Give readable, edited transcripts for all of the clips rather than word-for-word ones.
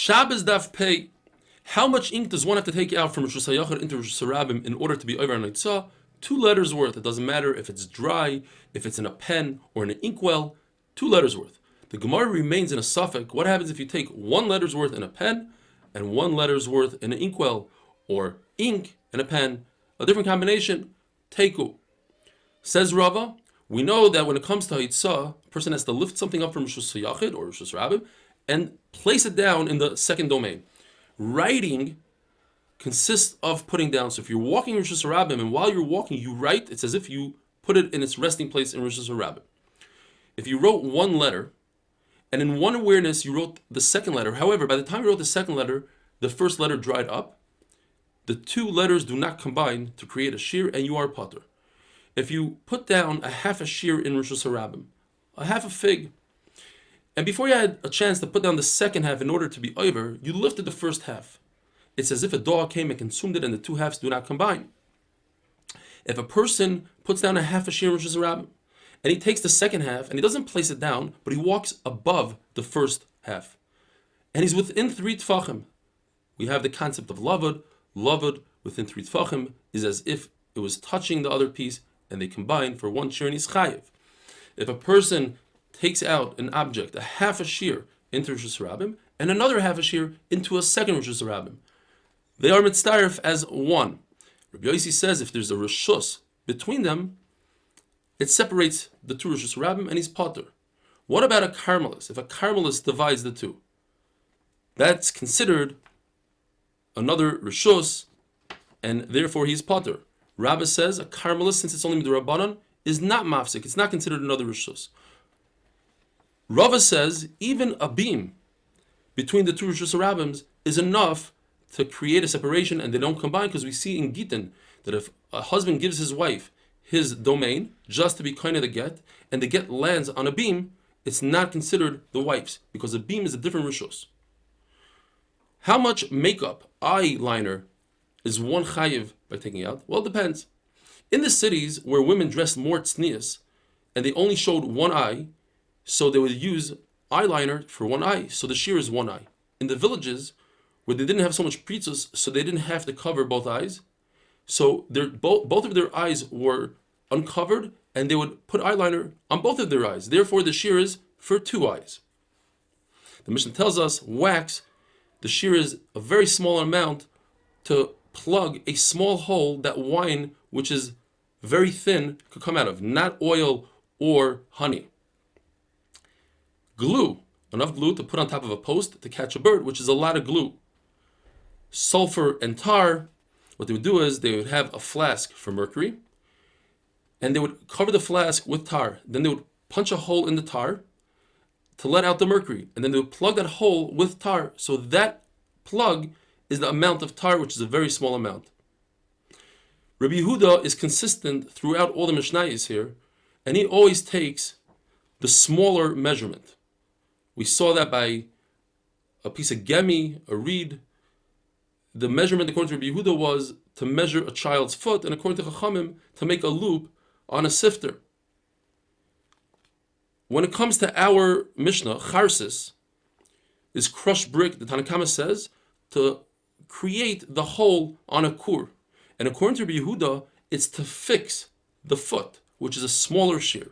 Shabbos Daf pay. How much ink does one have to take out from Rosh Hashanah into Rosh Hashanah in order to be over an Eitzah? 2 letters worth. It doesn't matter if it's dry, if it's in a pen or in an inkwell. 2 letters worth. The Gemara remains in a suffix. What happens if you take 1 letter's worth in a pen and 1 letter's worth in an inkwell, or ink in a pen, a different combination? Teiku. Says Rava, we know that when it comes to Eitzah, a person has to lift something up from Rosh Hashanah or Rosh Hashanah and place it down in the second domain. Writing consists of putting down. So if you're walking Rosh Hashanah and while you're walking you write, it's as if you put it in its resting place in Rosh Hashanah. If you wrote 1 letter, and in one awareness you wrote the second letter, however, by the time you wrote the second letter, the first letter dried up, the 2 letters do not combine to create a shir, and you are potter. If you put down a half a shir in Rosh Hashanah, a half a fig, and before you had a chance to put down the second half in order to be over, you lifted the first half. It's as if a dog came and consumed it and the 2 halves do not combine. If a person puts down a half a shir in Rosh Hashanah, and he takes the second half and he doesn't place it down, but he walks above the first half, and he's within 3 tfachim, we have the concept of lavud. Lavud within 3 tfachim is as if it was touching the other piece and they combine for 1 shir and he's chayiv. If a person takes out an object, a half a shir into Rosh Hashanah and another half a shir into a second Rosh Hashanah, they are mitzdaref as 1. Rabbi Yossi says if there's a reshus between them, it separates the 2 Rosh Hashanah and he's potter. What about a carmelist? If a carmelist divides the 2, that's considered another reshus, and therefore he's potter. Rabbi says a carmelist, since it's only midrabanan, is not mafsik. It's not considered another reshus. Rava says even a beam between the 2 Rosh Hashanahs is enough to create a separation, and they don't combine, because we see in Gittin that if a husband gives his wife his domain just to be kind of the get, and the get lands on a beam, it's not considered the wife's, because a beam is a different rishus. How much makeup, eyeliner, is one chayiv by taking out? Well, it depends. In the cities where women dressed more tznius, and they only showed 1 eye, so they would use eyeliner for 1 eye, so the shear is 1 eye. In the villages where they didn't have so much pritzos, so they didn't have to cover both eyes, so both of their eyes were uncovered, and they would put eyeliner on both of their eyes. Therefore, the shear is for 2 eyes. The Mishnah tells us wax, the shear is a very small amount to plug a small hole that wine, which is very thin, could come out of, not oil or honey. Glue, enough glue to put on top of a post to catch a bird, which is a lot of glue. Sulfur and tar, what they would do is they would have a flask for mercury, and they would cover the flask with tar. Then they would punch a hole in the tar to let out the mercury, and then they would plug that hole with tar. So that plug is the amount of tar, which is a very small amount. Rabbi Yehuda is consistent throughout all the Mishnayos here, and he always takes the smaller measurement. We saw that by a piece of gemi, a reed. The measurement according to Rabbi Yehuda was to measure a child's foot, and according to Chachamim, to make a loop on a sifter. When it comes to our Mishnah, charsis is crushed brick, the Tanakama says, to create the hole on a kur. And according to Rabbi Yehuda, it's to fix the foot, which is a smaller shear.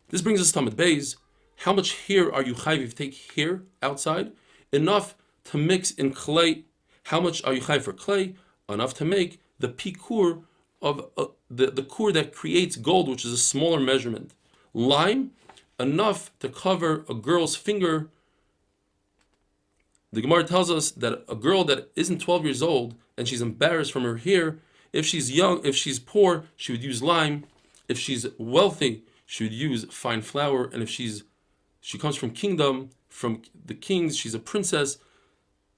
This brings us to Tamid Beis. How much hair are you chayiv if you take hair outside? Enough to mix in clay. How much are you chayiv for clay? Enough to make the pikur of the kur that creates gold, which is a smaller measurement. Lime, enough to cover a girl's finger. The Gemara tells us that a girl that isn't 12 years old and she's embarrassed from her hair, if she's young, if she's poor, she would use lime. If she's wealthy, she would use fine flour. And if she comes from kingdom, from the kings, she's a princess,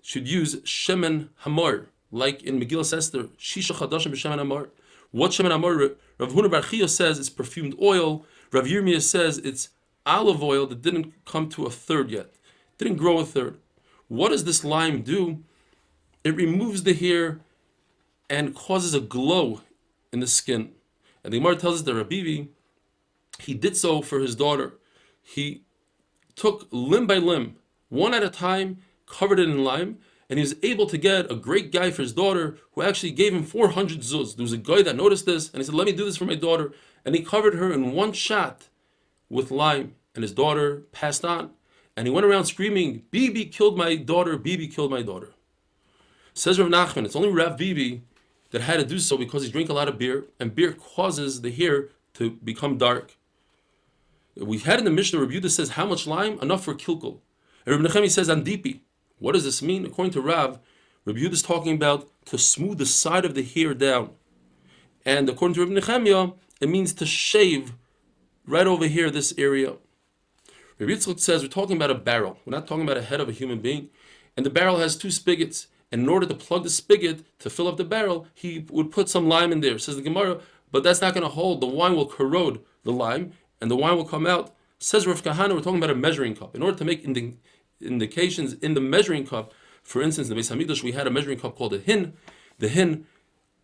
she would use shemen hamar, like in Megillas Esther, shisha chadashim b'shemen hamar. What shemen hamar? Rav Huna bar Chiya says it's perfumed oil. Rav Yirmiyah says it's olive oil that didn't come to a third yet, didn't grow a third. What does this lime do? It removes the hair and causes a glow in the skin. And the Gemara tells us that Rabbi, he did so for his daughter. He took limb by limb, one at a time, covered it in lime, and he was able to get a great guy for his daughter who actually gave him 400 zuz. There was a guy that noticed this, and he said, let me do this for my daughter. And he covered her in one shot with lime, and his daughter passed on. And he went around screaming, Bibi killed my daughter, Bibi killed my daughter. Says Rav Nachman, it's only Rav Bibi that had to do so because he drank a lot of beer, and beer causes the hair to become dark. We had in the Mishnah, Rabbi Yehuda says, how much lime? Enough for kilkul. And Rabbi Nechemi says, andipi. What does this mean? According to Rav, Rabbi Yehuda is talking about to smooth the side of the hair down. And according to Rabbi Nechemiah, it means to shave right over here, this area. Rabbi Yitzchak says, we're talking about a barrel. We're not talking about a head of a human being. And the barrel has two spigots. And in order to plug the spigot to fill up the barrel, he would put some lime in there, says the Gemara, but that's not going to hold. The wine will corrode the lime, and the wine will come out. Says Rav Kahana, we're talking about a measuring cup. In order to make indications in the measuring cup, for instance, in the Beis Hamikdash, we had a measuring cup called a hin. The hin,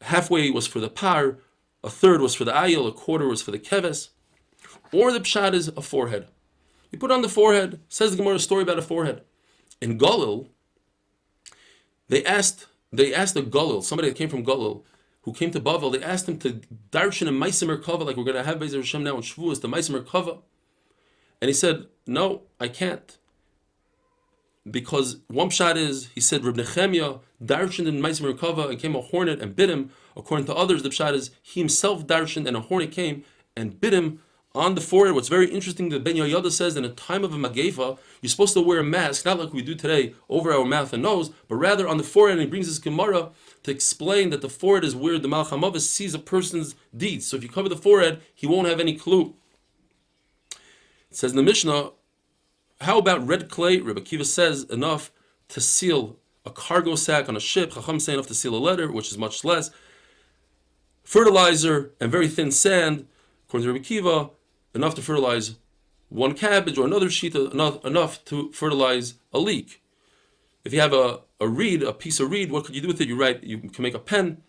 halfway was for the par, a third was for the ayil, a quarter was for the keves. Or the pshat is a forehead. You put on the forehead, says the Gemara, a story about a forehead. In Galil, they asked a Galil, somebody that came from Galil, who came to Bavel, they asked him to darshan a Maisim Merkava, like we're going to have Bezer Hashem now in Shavuos, the Maisim Merkava. And he said, no, I can't. Because one pshat is, he said, Reb Nechemiah darshaned in Maisim Merkava, and came a hornet and bit him. According to others, the pshat is, he himself darshaned, and a hornet came and bit him on the forehead. What's very interesting, that Ben Yoyada says, in a time of a magefa, you're supposed to wear a mask, not like we do today, over our mouth and nose, but rather on the forehead. And he brings this Gemara to explain that the forehead is where the Malach HaMavis sees a person's deeds. So if you cover the forehead, he won't have any clue. It says in the Mishnah, how about red clay? Rebbe Akiva says enough to seal a cargo sack on a ship. Chacham say enough to seal a letter, which is much less. Fertilizer and very thin sand, according to Rebbe Akiva, enough to fertilize one cabbage, or another sheet, enough to fertilize a leek. If you have a reed, a piece of reed, what could you do with it? You can make a pen,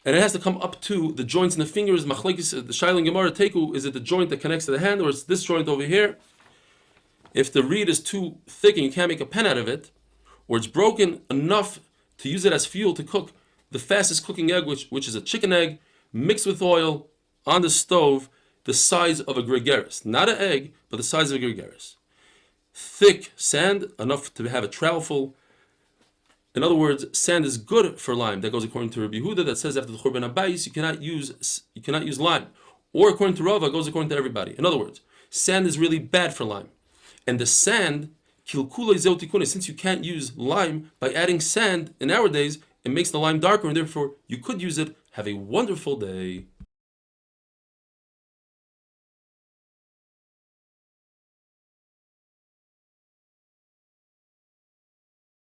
and it has to come up to the joints in the fingers. Machlekes, the Shaila Gemara Teku, is it the joint that connects to the hand, or it's this joint over here? If the reed is too thick and you can't make a pen out of it, or it's broken enough to use it as fuel to cook the fastest cooking egg, which is a chicken egg, mixed with oil on the stove, the size of a gregaris. Not an egg, but the size of a gregaris. Thick sand, enough to have a trowelful. In other words, sand is good for lime. That goes according to Rabbi Yehuda, that says after the Churban Abayis, you cannot use lime. Or according to Rava, it goes according to everybody. In other words, sand is really bad for lime. And the sand, since you can't use lime, by adding sand in our days, it makes the lime darker, and therefore you could use it. Have a wonderful day.